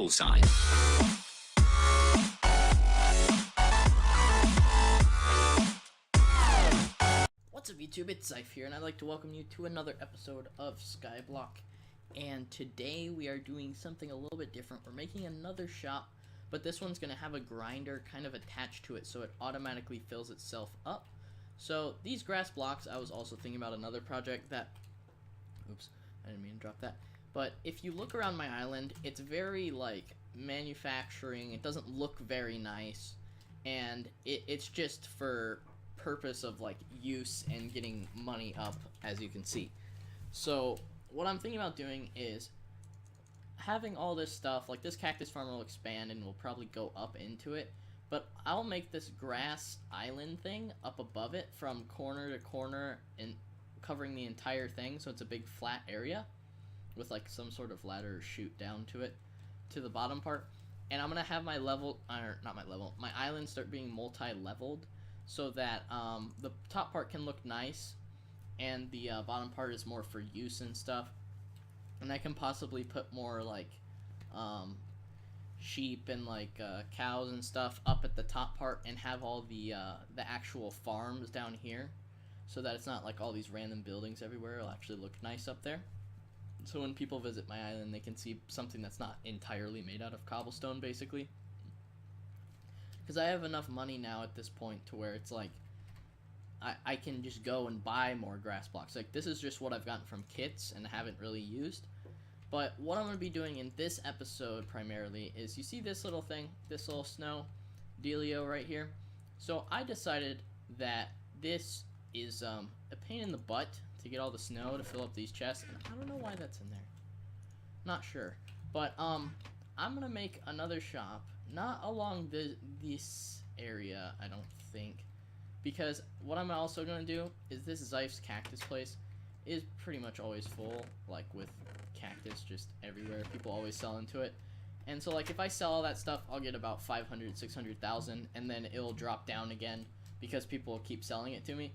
Bullseye. What's up YouTube, it's Zyph here, and I'd like to welcome you to another episode of Skyblock. And today we are doing something a little bit different. We're making another shop, but this one's going to have a grinder kind of attached to it, so it automatically fills itself up. So these grass blocks, I was also thinking about another project that, oops, I didn't mean to drop that. But if you look around my island, it's very like manufacturing, it doesn't look very nice, and it's just for purpose of like use and getting money up, as you can see. So what I'm thinking about doing is having all this stuff, like this cactus farm will expand and will probably go up into it, but I'll make this grass island thing up above it from corner to corner and covering the entire thing, so it's a big flat area with like some sort of ladder or chute down to it, to the bottom part. And I'm gonna have my my island start being multi-leveled, so that the top part can look nice and the bottom part is more for use and stuff. And I can possibly put more like sheep and like cows and stuff up at the top part, and have all the actual farms down here, so that it's not like all these random buildings everywhere. It'll actually look nice up there, so when people visit my island they can see something that's not entirely made out of cobblestone, basically. Because I have enough money now at this point to where it's like I can just go and buy more grass blocks. Like this is just what I've gotten from kits and haven't really used. But what I'm going to be doing in this episode primarily is, you see this little thing, this little snow dealio right here? So I decided that this is a pain in the butt to get all the snow to fill up these chests. And I don't know why that's in there. Not sure. But I'm going to make another shop, not along this area, I don't think. Because what I'm also going to do is, this Zyph's cactus place is pretty much always full, like with cactus just everywhere. People always sell into it. And so like if I sell all that stuff, I'll get about 500, 600,000, and then it'll drop down again because people will keep selling it to me.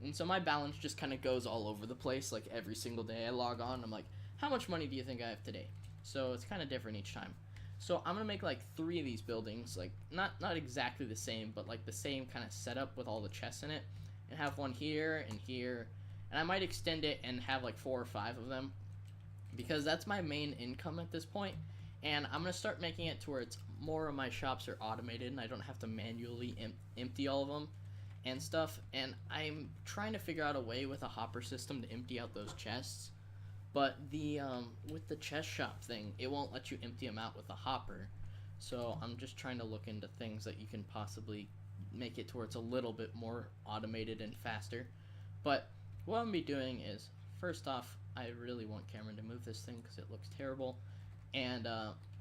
And so my balance just kind of goes all over the place. Like every single day I log on, I'm like, how much money do you think I have today? So it's kind of different each time. So I'm gonna make like 3 of these buildings, like not exactly the same, but like the same kind of setup with all the chests in it, and have one here and here, and I might extend it and have like 4 or 5 of them, because that's my main income at this point. And I'm gonna start making it to where it's more of my shops are automated and I don't have to manually empty all of them and stuff. And I'm trying to figure out a way with a hopper system to empty out those chests. But the with the chest shop thing, it won't let you empty them out with a hopper. So I'm just trying to look into things that you can possibly make it to where it's a little bit more automated and faster. But what I'm going to be doing is, first off, I really want Cameron to move this thing because it looks terrible. And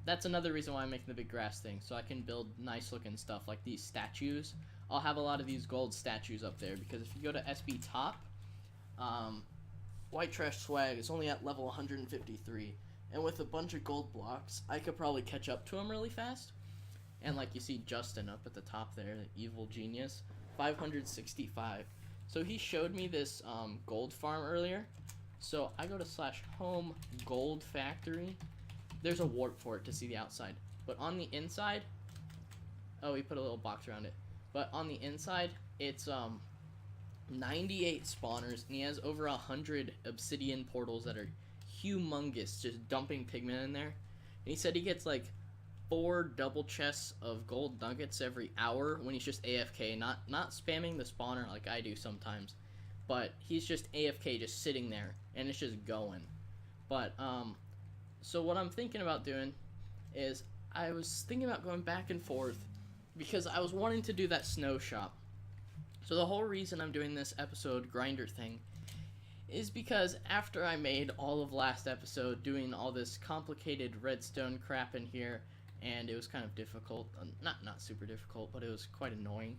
that's another reason why I'm making the big grass thing, so I can build nice looking stuff like these statues. I'll have a lot of these gold statues up there, because if you go to SB Top, White Trash Swag is only at level 153, and with a bunch of gold blocks, I could probably catch up to him really fast. And like you see Justin up at the top there, the evil genius, 565. So he showed me this gold farm earlier. So I go to /home gold factory. There's a warp for it to see the outside, but on the inside, oh, he put a little box around it. But on the inside, it's 98 spawners, and he has over 100 obsidian portals that are humongous, just dumping pigment in there. And he said he gets like 4 double chests of gold nuggets every hour when he's just AFK, not spamming the spawner like I do sometimes, but he's just AFK, just sitting there, and it's just going. But so what I'm thinking about doing is, I was thinking about going back and forth because I was wanting to do that snow shop. So the whole reason I'm doing this episode grinder thing is because after I made all of last episode doing all this complicated redstone crap in here, and it was kind of difficult, not super difficult, but it was quite annoying.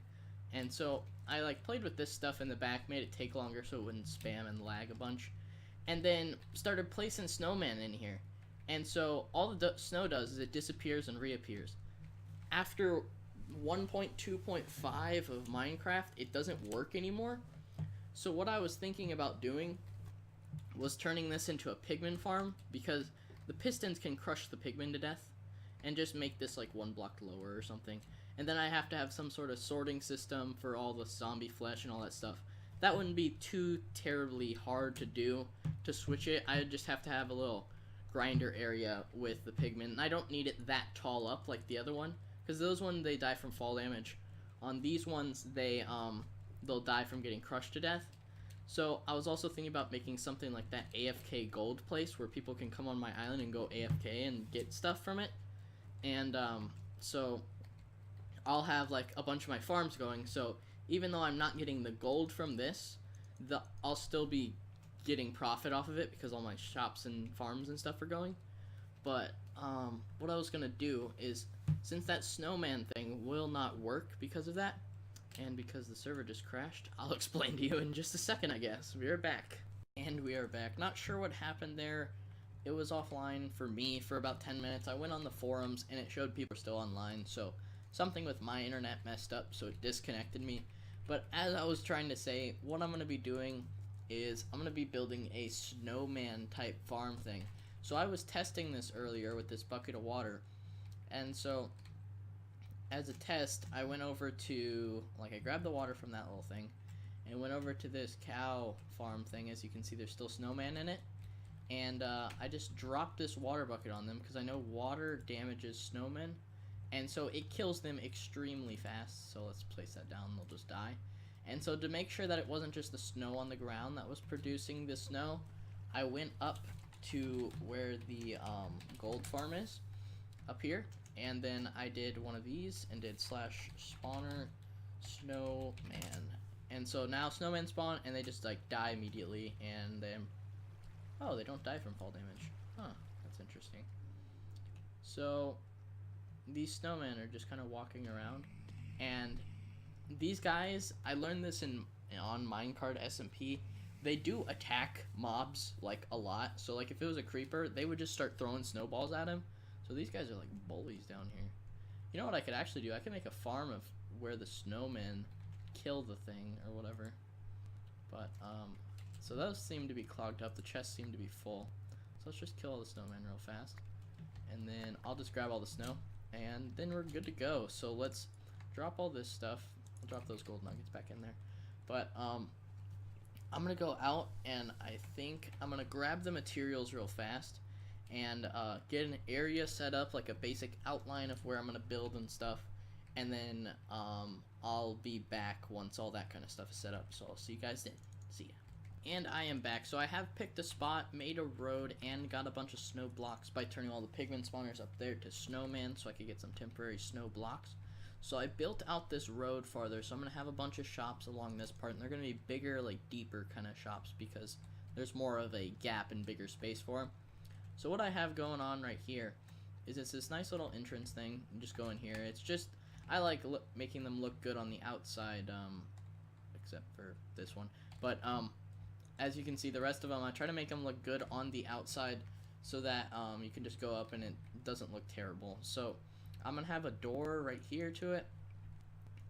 And so I like played with this stuff in the back, made it take longer so it wouldn't spam and lag a bunch, and then started placing snowman in here. And so all the snow does is it disappears and reappears. After 1.2.5 of Minecraft, it doesn't work anymore. So what I was thinking about doing was turning this into a pigman farm, because the pistons can crush the pigmen to death, and just make this like 1 block lower or something. And then I have to have some sort of sorting system for all the zombie flesh and all that stuff. That wouldn't be too terribly hard to do to switch it. I just have to have a little grinder area with the pigmen. And I don't need it that tall up like the other one, because those ones, they die from fall damage. On these ones, they'll die from getting crushed to death. So I was also thinking about making something like that AFK gold place where people can come on my island and go AFK and get stuff from it. And so I'll have like a bunch of my farms going. So even though I'm not getting the gold from this, I'll still be getting profit off of it because all my shops and farms and stuff are going. But what I was gonna do is, since that snowman thing will not work because of that, and because the server just crashed, I'll explain to you in just a second, I guess. We are back. And we are back. Not sure what happened there. It was offline for me for about 10 minutes. I went on the forums and it showed people were still online, so something with my internet messed up, so it disconnected me. But as I was trying to say, what I'm going to be doing is I'm going to be building a snowman type farm thing. So I was testing this earlier with this bucket of water, and so as a test, I went over to, like, I grabbed the water from that little thing and went over to this cow farm thing. As you can see, there's still snowman in it, and I just dropped this water bucket on them because I know water damages snowmen, and so it kills them extremely fast. So let's place that down, they'll just die. And so to make sure that it wasn't just the snow on the ground that was producing the snow, I went up to where the gold farm is, up here. And then I did one of these and did /spawner snowman. And so now snowmen spawn and they just like die immediately, and then, oh, they don't die from fall damage. Huh, that's interesting. So these snowmen are just kind of walking around, and these guys, I learned this on MineCart SMP. They do attack mobs like a lot. So like if it was a creeper, they would just start throwing snowballs at him. So these guys are like bullies down here. You know what I could actually do? I could make a farm of where the snowmen kill the thing or whatever. But so those seem to be clogged up. The chests seem to be full. So let's just kill all the snowmen real fast, and then I'll just grab all the snow, and then we're good to go. So let's drop all this stuff. I'll drop those gold nuggets back in there. But I'm gonna go out, and I think I'm gonna grab the materials real fast and get an area set up, like a basic outline of where I'm gonna build and stuff, and then I'll be back once all that kind of stuff is set up. So I'll see you guys then. See ya. And I am back. So I have picked a spot, made a road, and got a bunch of snow blocks by turning all the pigman spawners up there to snowman, so I could get some temporary snow blocks. So I built out this road farther, so I'm gonna have a bunch of shops along this part, and they're gonna be bigger, like deeper kind of shops, because there's more of a gap and bigger space for them. So what I have going on right here is it's this nice little entrance thing. You just go in here. It's just, I like making them look good on the outside, except for this one. But as you can see, the rest of them, I try to make them look good on the outside so that you can just go up and it doesn't look terrible. So I'm gonna have a door right here to it,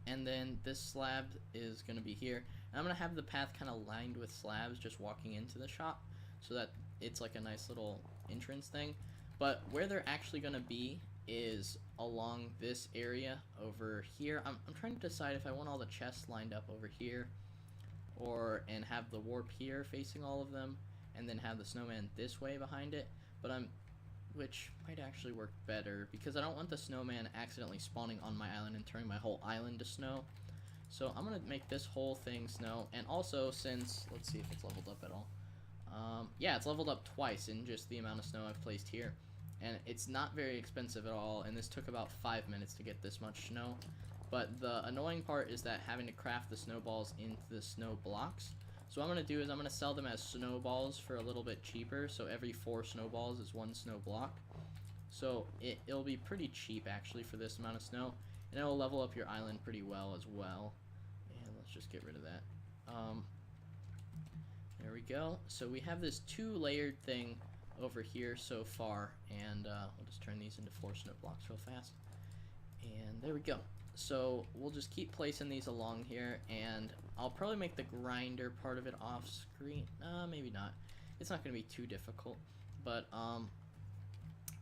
and then this slab is gonna be here, and I'm gonna have the path kind of lined with slabs just walking into the shop, so that it's like a nice little entrance thing. But where they're actually gonna be is along this area over here. I'm trying to decide if I want all the chests lined up over here, and have the warp here facing all of them, and then have the snowman this way behind it. But which might actually work better, because I don't want the snowman accidentally spawning on my island and turning my whole island to snow. So I'm gonna make this whole thing snow. And also, since, let's see if it's leveled up at all. Yeah, it's leveled up twice in just the amount of snow I've placed here, and it's not very expensive at all, and this took about 5 minutes to get this much snow. But the annoying part is that having to craft the snowballs into the snow blocks. So what I'm going to do is I'm going to sell them as snowballs for a little bit cheaper, so every 4 snowballs is 1 snow block. So it'll be pretty cheap actually for this amount of snow, and it'll level up your island pretty well as well. And let's just get rid of that. There we go. So we have this 2-layered thing over here so far, and we'll just turn these into 4 snow blocks real fast. And there we go. So we'll just keep placing these along here, and I'll probably make the grinder part of it off screen. Maybe not. It's not going to be too difficult. But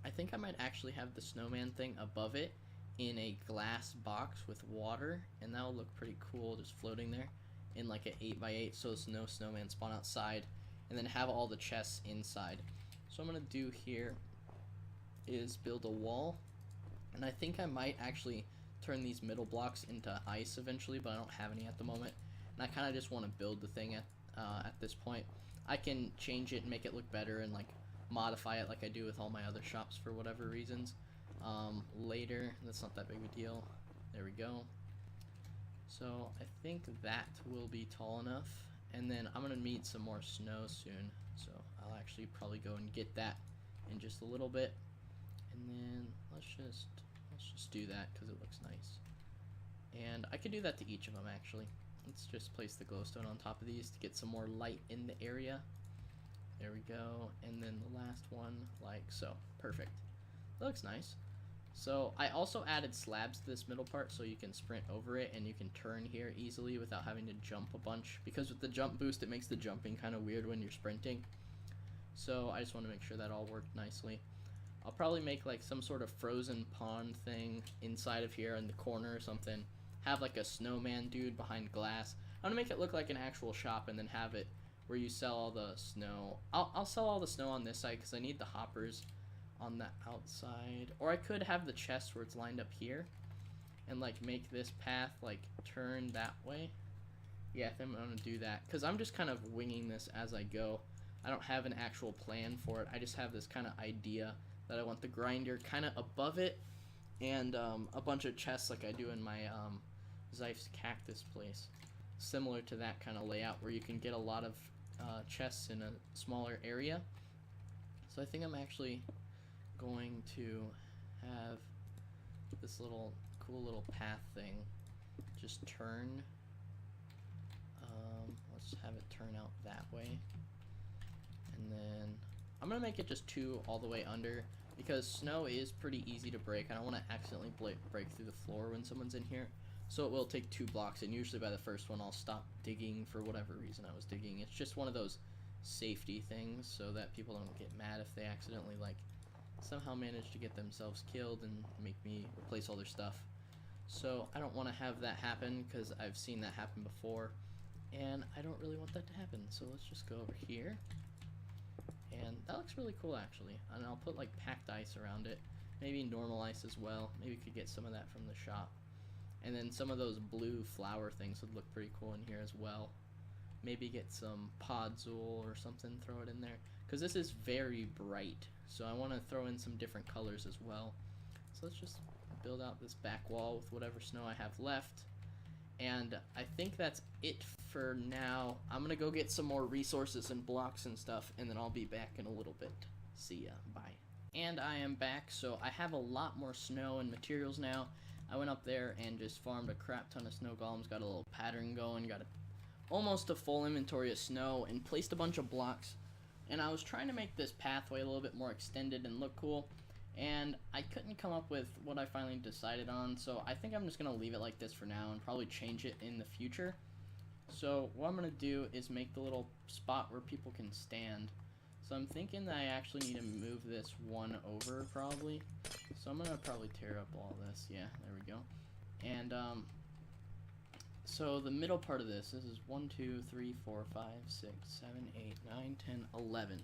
I think I might actually have the snowman thing above it in a glass box with water, and that'll look pretty cool just floating there in like an 8x8, so there's no snowman spawn outside, and then have all the chests inside. So what I'm gonna do here is build a wall, and I think I might actually turn these middle blocks into ice eventually, but I don't have any at the moment, and I kind of just want to build the thing at this point. I can change it and make it look better and like modify it like I do with all my other shops for whatever reasons later. That's not that big of a deal. There we go. So I think that will be tall enough, and then I'm gonna need some more snow soon, so I'll actually probably go and get that in just a little bit, and then let's just do that because it looks nice. And I could do that to each of them actually. Let's just place the glowstone on top of these to get some more light in the area. There we go, and then the last one like so. Perfect. That looks nice. So I also added slabs to this middle part so you can sprint over it and you can turn here easily without having to jump a bunch, because with the jump boost it makes the jumping kind of weird when you're sprinting. So I just want to make sure that all worked nicely. I'll probably make like some sort of frozen pond thing inside of here in the corner or something. Have like a snowman dude behind glass. I'm gonna make it look like an actual shop and then have it where you sell all the snow. I'll sell all the snow on this side because I need the hoppers on the outside. Or I could have the chest where it's lined up here and like make this path like turn that way. Yeah, I think I'm gonna do that because I'm just kind of winging this as I go. I don't have an actual plan for it. I just have this kind of idea that I want the grinder kind of above it, and a bunch of chests like I do in my Zyph's cactus place. Similar to that kind of layout where you can get a lot of chests in a smaller area. So I think I'm actually going to have this little cool little path thing just turn. Let's have it turn out that way. And then I'm gonna make it just 2 all the way under because snow is pretty easy to break. I don't want to accidentally break through the floor when someone's in here. So it will take 2 blocks, and usually by the first one I'll stop digging for whatever reason I was digging. It's just one of those safety things so that people don't get mad if they accidentally like somehow manage to get themselves killed and make me replace all their stuff. So I don't want to have that happen because I've seen that happen before, and I don't really want that to happen. So let's just go over here. And that looks really cool actually, and I'll put like packed ice around it, maybe normal ice as well. Maybe we could get some of that from the shop, and then some of those blue flower things would look pretty cool in here as well. Maybe get some podzol or something, throw it in there, because this is very bright, so I want to throw in some different colors as well. So let's just build out this back wall with whatever snow I have left. And I think that's it for now. I'm gonna go get some more resources and blocks and stuff, and then I'll be back in a little bit. See ya, bye. And I am back, so I have a lot more snow and materials now. I went up there and just farmed a crap ton of snow golems, got a little pattern going, got almost a full inventory of snow, and placed a bunch of blocks. And I was trying to make this pathway a little bit more extended and look cool, and I couldn't come up with what I finally decided on, so I think I'm just going to leave it like this for now and probably change it in the future. So what I'm going to do is make the little spot where people can stand. So I'm thinking that I actually need to move this one over probably. So I'm going to probably tear up all this. Yeah, there we go. And so the middle part of this is 1, 2, 3, 4, 5, 6, 7, 8, 9, 10, 11.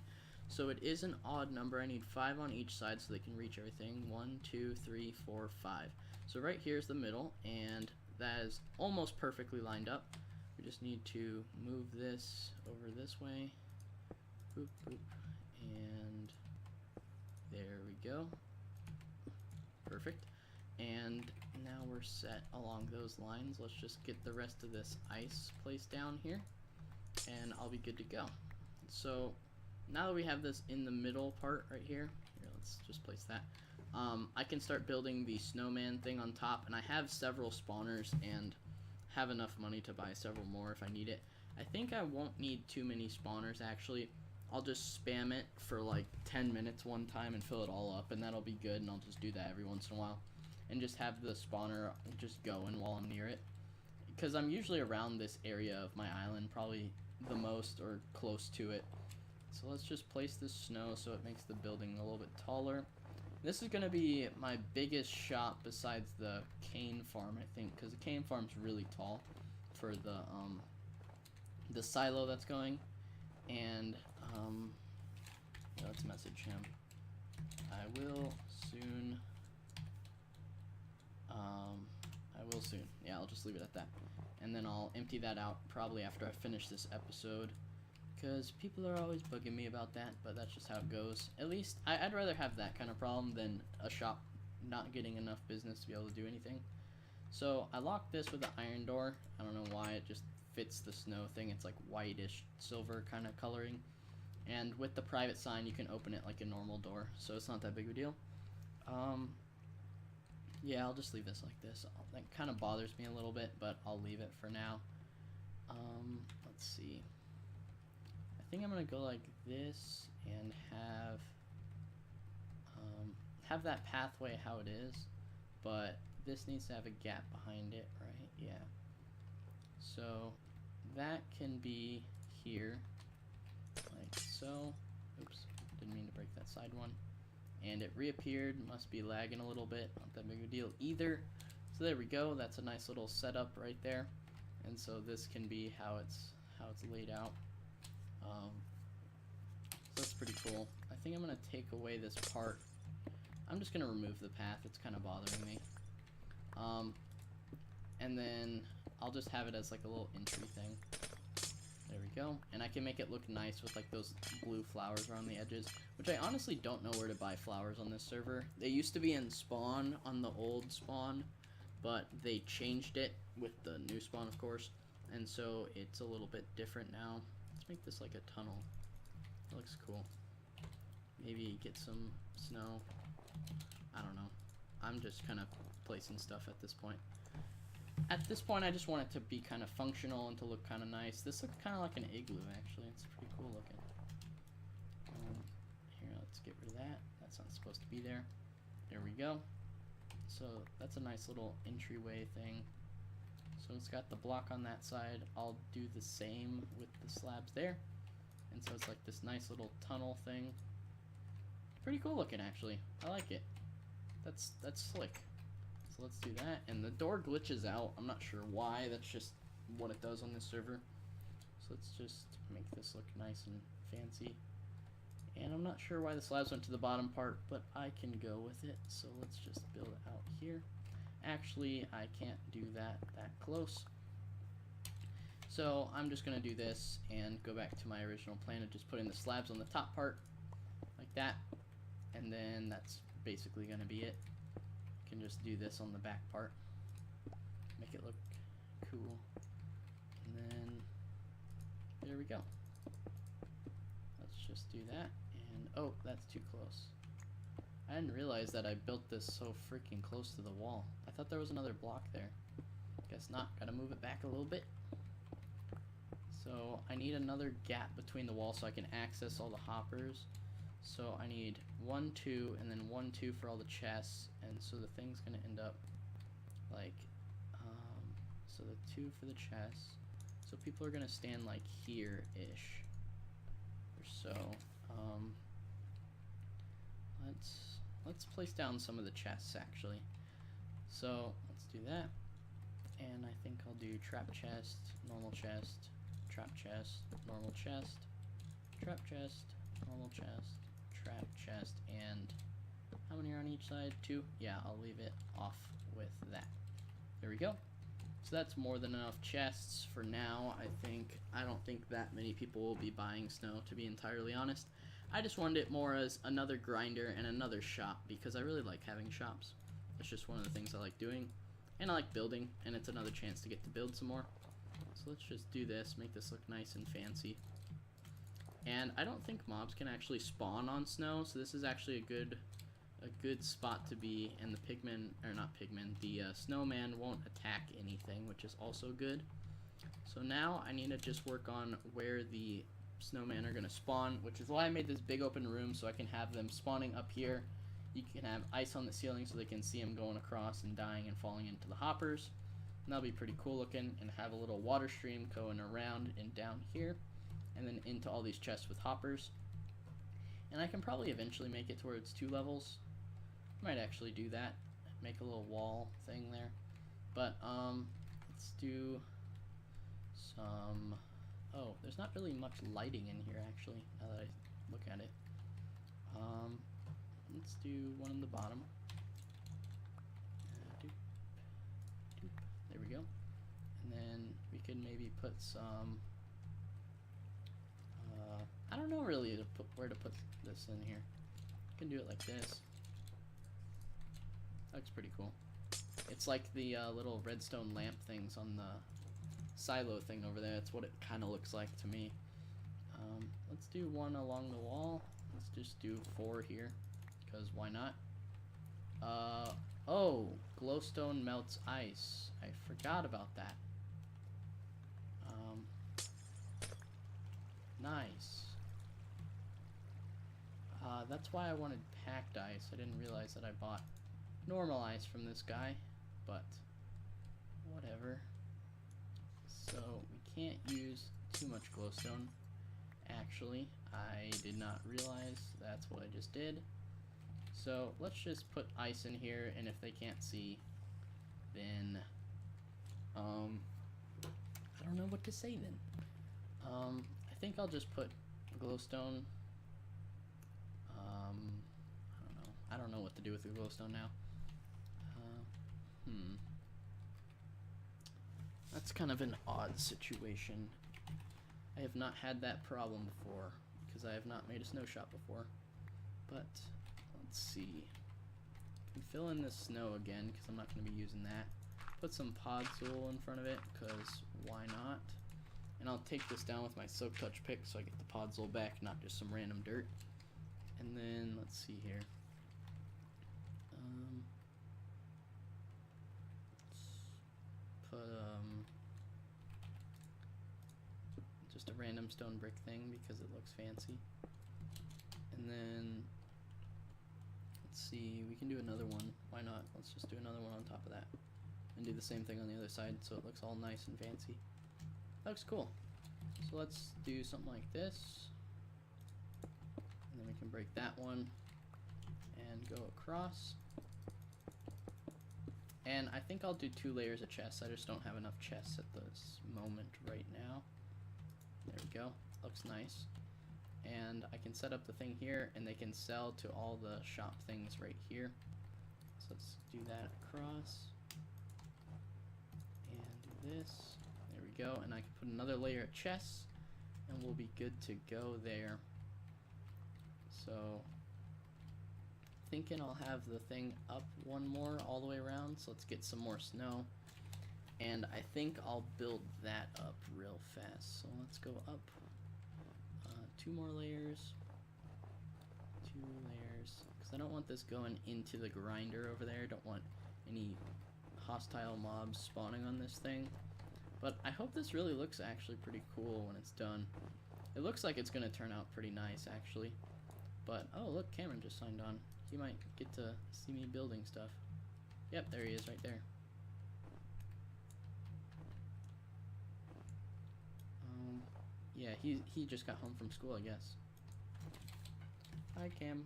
So it is an odd number. I need 5 on each side so they can reach everything. 1, 2, 3, 4, 5. So right here is the middle, and that is almost perfectly lined up. We just need to move this over this way. Boop, boop. And there we go. Perfect. And now we're set along those lines. Let's just get the rest of this ice placed down here, and I'll be good to go. So now that we have this in the middle part right here, let's just place that. I can start building the snowman thing on top, and I have several spawners and have enough money to buy several more if I need it. I think I won't need too many spawners actually. I'll just spam it for like 10 minutes one time and fill it all up, and that'll be good, and I'll just do that every once in a while. And just have the spawner just going while I'm near it. Because I'm usually around this area of my island, probably the most or close to it. So let's just place this snow so it makes the building a little bit taller. This is going to be my biggest shop besides the cane farm, I think, because the cane farm's really tall for the silo that's going. And let's message him. I will soon. Yeah, I'll just leave it at that. And then I'll empty that out probably after I finish this episode, because people are always bugging me about that, but that's just how it goes. At least I'd rather have that kind of problem than a shop not getting enough business to be able to do anything. So I locked this with an iron door. I don't know why, it just fits the snow thing. It's like whitish silver kind of coloring. And with the private sign, you can open it like a normal door, so it's not that big of a deal. Yeah, I'll just leave this like this. That kind of bothers me a little bit, but I'll leave it for now. Let's see. I think I'm gonna go like this and have that pathway how it is, but this needs to have a gap behind it, right? Yeah. So that can be here, like so. Oops, didn't mean to break that side one. And it reappeared, must be lagging a little bit, not that big of a deal either. So there we go, that's a nice little setup right there. And so this can be how it's laid out. So that's pretty cool. I think I'm gonna take away this part. I'm just gonna remove the path, it's kind of bothering me. And then I'll just have it as like a little entry thing. There we go. And I can make it look nice with like those blue flowers around the edges, which I honestly don't know where to buy flowers on this server. They used to be in spawn on the old spawn, but they changed it with the new spawn, of course. And so it's a little bit different now. Let's make this like a tunnel. That looks cool. Maybe get some snow. I don't know. I'm just kind of placing stuff at this point. At this point, I just want it to be kind of functional and to look kind of nice. This looks kind of like an igloo, actually. It's pretty cool looking. Here, let's get rid of that. That's not supposed to be there. There we go. So that's a nice little entryway thing. So it's got the block on that side. I'll do the same with the slabs there. And so it's like this nice little tunnel thing. Pretty cool looking, actually. I like it. That's slick. So let's do that. And the door glitches out. I'm not sure why. That's just what it does on this server. So let's just make this look nice and fancy. And I'm not sure why the slabs went to the bottom part, but I can go with it. So let's just build it out here. Actually, I can't do that close. So I'm just going to do this and go back to my original plan of just putting the slabs on the top part like that. And then that's basically going to be it. Can just do this on the back part, make it look cool, and then there we go. Let's just do that, and oh, that's too close. I didn't realize that I built this so freaking close to the wall. I thought there was another block there. Guess not. Gotta move it back a little bit. So I need another gap between the walls so I can access all the hoppers. So I need 1, 2, and then 1, 2 for all the chests, and so the thing's gonna end up like, so the 2 for the chests. So people are gonna stand like here-ish, or so. Let's place down some of the chests actually. So let's do that, and I think I'll do trap chest, normal chest, trap chest, normal chest, trap chest, normal chest, trap chest, and how many are on each side? 2? Yeah, I'll leave it off with that. There we go. So that's more than enough chests for now, I think. I don't think that many people will be buying snow, to be entirely honest. I just wanted it more as another grinder and another shop, because I really like having shops. It's just one of the things I like doing, and I like building, and it's another chance to get to build some more. So let's just do this, make this look nice and fancy. And I don't think mobs can actually spawn on snow, so this is actually a good spot to be, and the pigmen, or not pigmen, the snowman won't attack anything, which is also good. So now I need to just work on where the snowmen are going to spawn, which is why I made this big open room, so I can have them spawning up here. You can have ice on the ceiling so they can see them going across and dying and falling into the hoppers. And that'll be pretty cool looking, and have a little water stream going around and down here, and then into all these chests with hoppers. And I can probably eventually make it to where it's 2 levels. Might actually do that. Make a little wall thing there. But let's do some. Oh, there's not really much lighting in here actually. Now that I look at it. Let's do one in the bottom. Doop, doop. There we go. And then we could maybe put some. I don't know really where to put this in here. I can do it like this. Looks pretty cool. It's like the little redstone lamp things on the silo thing over there. That's what it kind of looks like to me. Let's do one along the wall. Let's just do 4 here, because why not? Oh, glowstone melts ice. I forgot about that. Nice. That's why I wanted packed ice. I didn't realize that I bought normal ice from this guy, but whatever. So we can't use too much glowstone. Actually, I did not realize that's what I just did. So let's just put ice in here, and if they can't see, then I don't know what to say then. I think I'll just put glowstone. I don't know what to do with the glowstone now. That's kind of an odd situation. I have not had that problem before, because I have not made a snow shop before. But, let's see. I can fill in the snow again, because I'm not going to be using that. Put some podzol in front of it, because why not? And I'll take this down with my Silk Touch pick, so I get the podzol back, not just some random dirt. And then, let's see here. Let's put, just a random stone brick thing because it looks fancy. And then let's see, we can do another one. Why not? Let's just do another one on top of that and do the same thing on the other side so it looks all nice and fancy. That looks cool. So let's do something like this, and then we can break that one and go across. And I think I'll do 2 layers of chests. I just don't have enough chests at this moment right now. There we go. Looks nice. And I can set up the thing here, and they can sell to all the shop things right here. So let's do that across. And do this. There we go. And I can put another layer of chests, and we'll be good to go there. So, thinking I'll have the thing up one more all the way around, so let's get some more snow. And I think I'll build that up real fast. So let's go up 2 more layers, 2 layers, because I don't want this going into the grinder over there. I don't want any hostile mobs spawning on this thing. But I hope this really looks actually pretty cool when it's done. It looks like it's going to turn out pretty nice actually. But, oh look, Cameron just signed on. He might get to see me building stuff. Yep, there he is right there. Yeah, he just got home from school, I guess. Hi, Cam.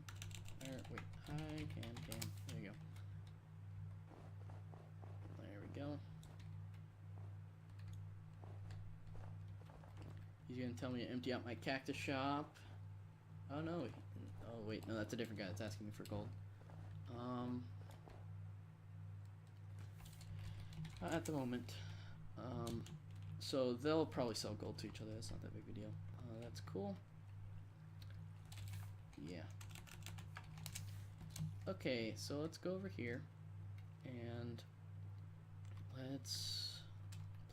Wait, hi, Cam. There you go. There we go. He's gonna tell me to empty out my cactus shop. Oh no. Oh wait, no, that's a different guy that's asking me for gold. At the moment. So they'll probably sell gold to each other. That's not that big of a deal. That's cool. Yeah. Okay, so let's go over here and let's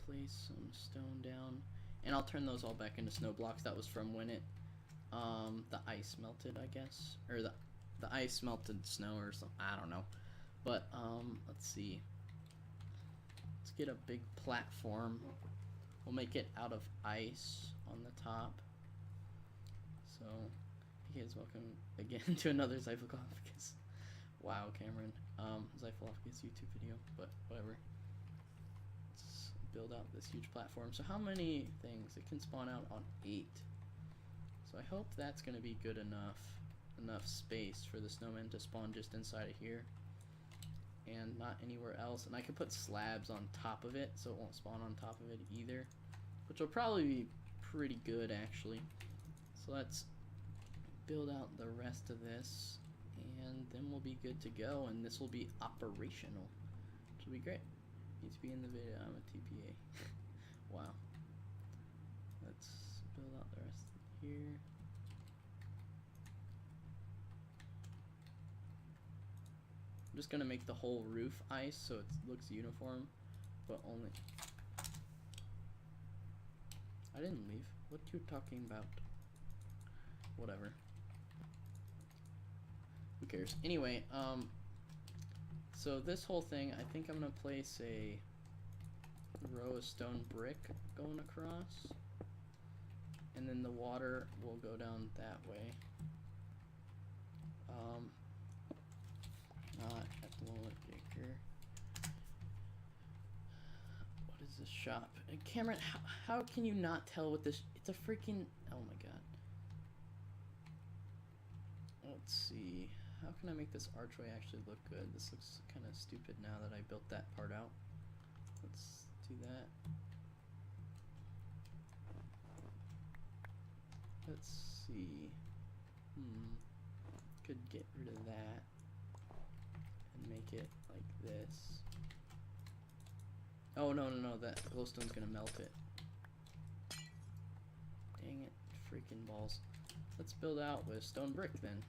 place some stone down. And I'll turn those all back into snow blocks. That was from when it, the ice melted, I guess. Or the ice melted snow or something. I don't know. But, let's see. Let's get a big platform. We'll make it out of ice on the top. So, you guys welcome again to another Zyphalopagus. Wow, Cameron. Zyphalopagus YouTube video, but whatever. Let's build out this huge platform. So how many things? It can spawn out on 8. So I hope that's going to be good enough. enough space for the snowman to spawn just inside of here and not anywhere else. And I could put slabs on top of it so it won't spawn on top of it either, which will probably be pretty good actually. So let's build out the rest of this and then we'll be good to go, and this will be operational, which will be great. Needs to be in the video. I'm a TPA. Wow. Let's build out the rest here. I'm just gonna make the whole roof ice so it looks uniform, but only. I didn't leave. What you talking about? Whatever. Who cares? Anyway, so this whole thing, I think I'm gonna place a row of stone brick going across, and then the water will go down that way. Not at the moment, Baker. What is this shop? And Cameron, how can you not tell what this? It's a freaking. Oh my god. Let's see. How can I make this archway actually look good? This looks kind of stupid now that I built that part out. Let's do that. Let's see. Could get rid of that and make it like this. Oh no, that glowstone's gonna melt it. Dang it, freaking balls. Let's build out with stone brick then.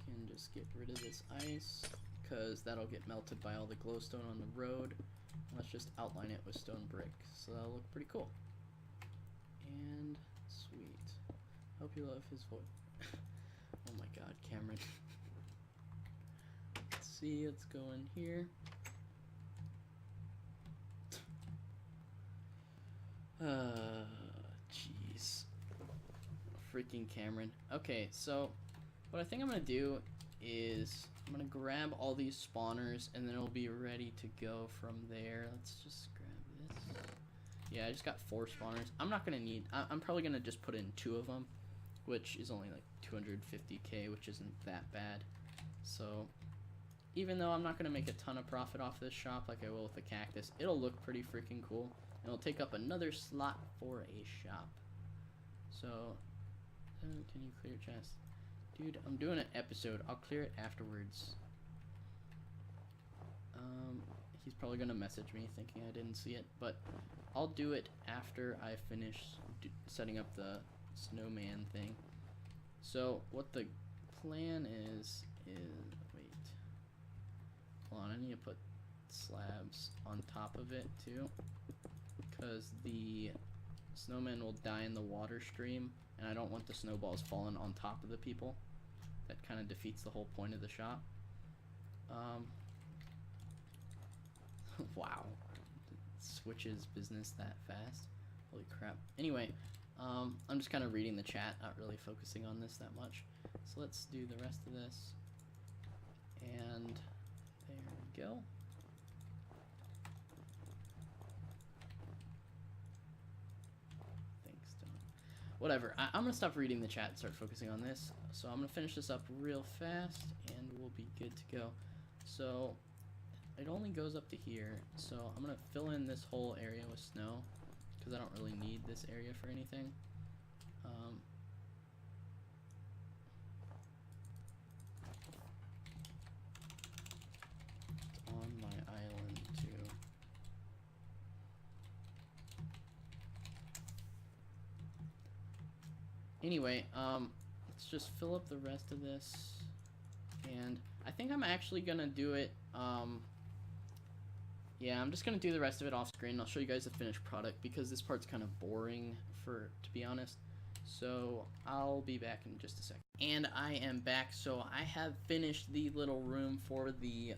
Can just get rid of this ice because that'll get melted by all the glowstone on the road. Let's just outline it with stone brick, so that'll look pretty cool. And sweet. Hope you love his voice. Oh my god, Cameron. Let's see, let's go in here. Jeez. Freaking Cameron. Okay, so what I think I'm gonna do is I'm gonna grab all these spawners and then it'll be ready to go from there. Let's just grab this. Yeah, I just got 4 spawners. I'm not gonna need, I'm probably gonna just put in 2 of them, which is only like 250k, which isn't that bad. So even though I'm not gonna make a ton of profit off this shop like I will with the cactus, it'll look pretty freaking cool. And it'll take up another slot for a shop. So can you clear chest? Dude, I'm doing an episode. I'll clear it afterwards. He's probably gonna message me thinking I didn't see it, but I'll do it after I finish setting up the snowman thing. So what the plan is wait. Hold on, I need to put slabs on top of it too, because the snowman will die in the water stream, and I don't want the snowballs falling on top of the people. That kind of defeats the whole point of the shop. Wow, it switches business that fast. Holy crap. Anyway, I'm just kind of reading the chat, not really focusing on this that much. So let's do the rest of this. And there we go. Thanks, Don. Whatever, I'm gonna stop reading the chat and start focusing on this. So I'm gonna finish this up real fast and we'll be good to go. So it only goes up to here, so I'm gonna fill in this whole area with snow because I don't really need this area for anything. It's on my island too. Anyway, let's just fill up the rest of this, and I think I'm actually gonna do it, yeah, I'm just gonna do the rest of it off screen. I'll show you guys the finished product because this part's kind of boring to be honest. So I'll be back in just a second. And I am back. So I have finished the little room for the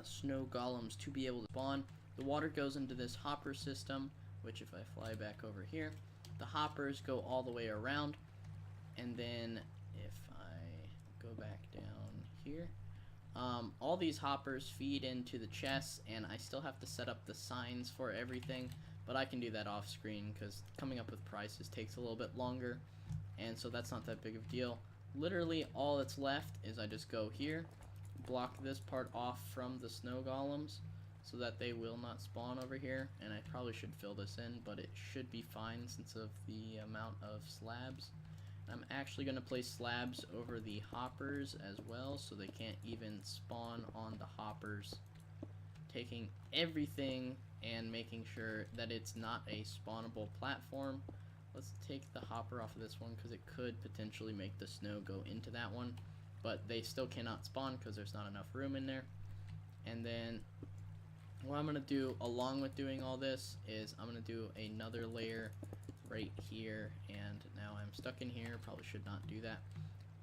snow golems to be able to spawn. The water goes into this hopper system, which if I fly back over here, the hoppers go all the way around. And then if I go back down here, all these hoppers feed into the chests, and I still have to set up the signs for everything, but I can do that off screen because coming up with prices takes a little bit longer, and so that's not that big of a deal. Literally all that's left is I just go here, block this part off from the snow golems so that they will not spawn over here, and I probably should fill this in, but it should be fine since of the amount of slabs. I'm actually going to place slabs over the hoppers as well so they can't even spawn on the hoppers, taking everything and making sure that it's not a spawnable platform. Let's take the hopper off of this one because it could potentially make the snow go into that one, but they still cannot spawn because there's not enough room in there. And then what I'm going to do along with doing all this is I'm going to do another layer right here, and now I'm stuck in here. Probably should not do that,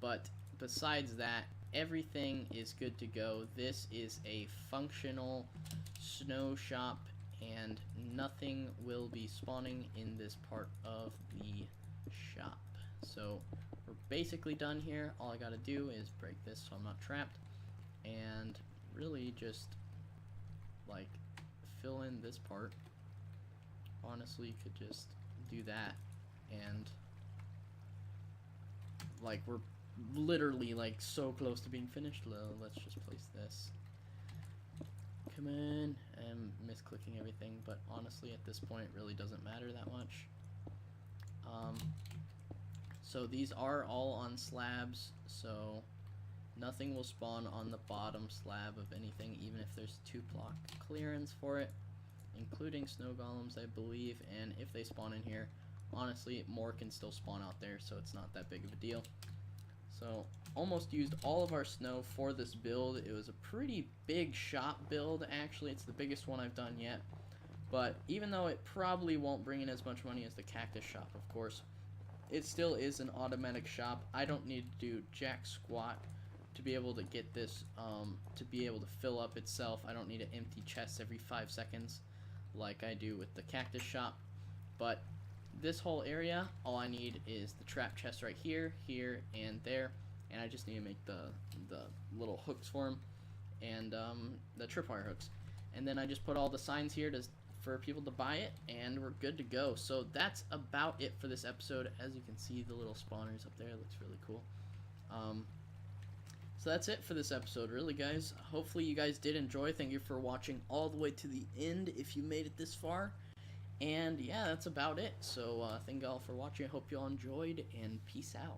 but besides that, everything is good to go. This is a functional snow shop, and nothing will be spawning in this part of the shop. So we're basically done here. All I gotta do is break this so I'm not trapped, and really just like fill in this part. Honestly, you could just do that, and like we're literally like so close to being finished. Let's just place this. Come in. I'm misclicking everything, but honestly at this point it really doesn't matter that much. So these are all on slabs, so nothing will spawn on the bottom slab of anything, even if there's 2 block clearance for it, including snow golems, I believe. And if they spawn in here, honestly more can still spawn out there, so it's not that big of a deal. So almost used all of our snow for this build. It was a pretty big shop build, actually. It's the biggest one I've done yet, but even though it probably won't bring in as much money as the cactus shop, of course, it still is an automatic shop. I don't need to do jack squat to be able to get this to be able to fill up itself. I don't need to empty chests every 5 seconds like I do with the cactus shop. But this whole area, all I need is the trap chest right here, here, and there, and I just need to make the little hooks for them, and the tripwire hooks, and then I just put all the signs here for people to buy it, and we're good to go. So that's about it for this episode. As you can see, the little spawners up there, it looks really cool. So that's it for this episode, really, guys. Hopefully you guys did enjoy. Thank you for watching all the way to the end if you made it this far. And yeah, that's about it. So thank you all for watching. I hope you all enjoyed, and peace out.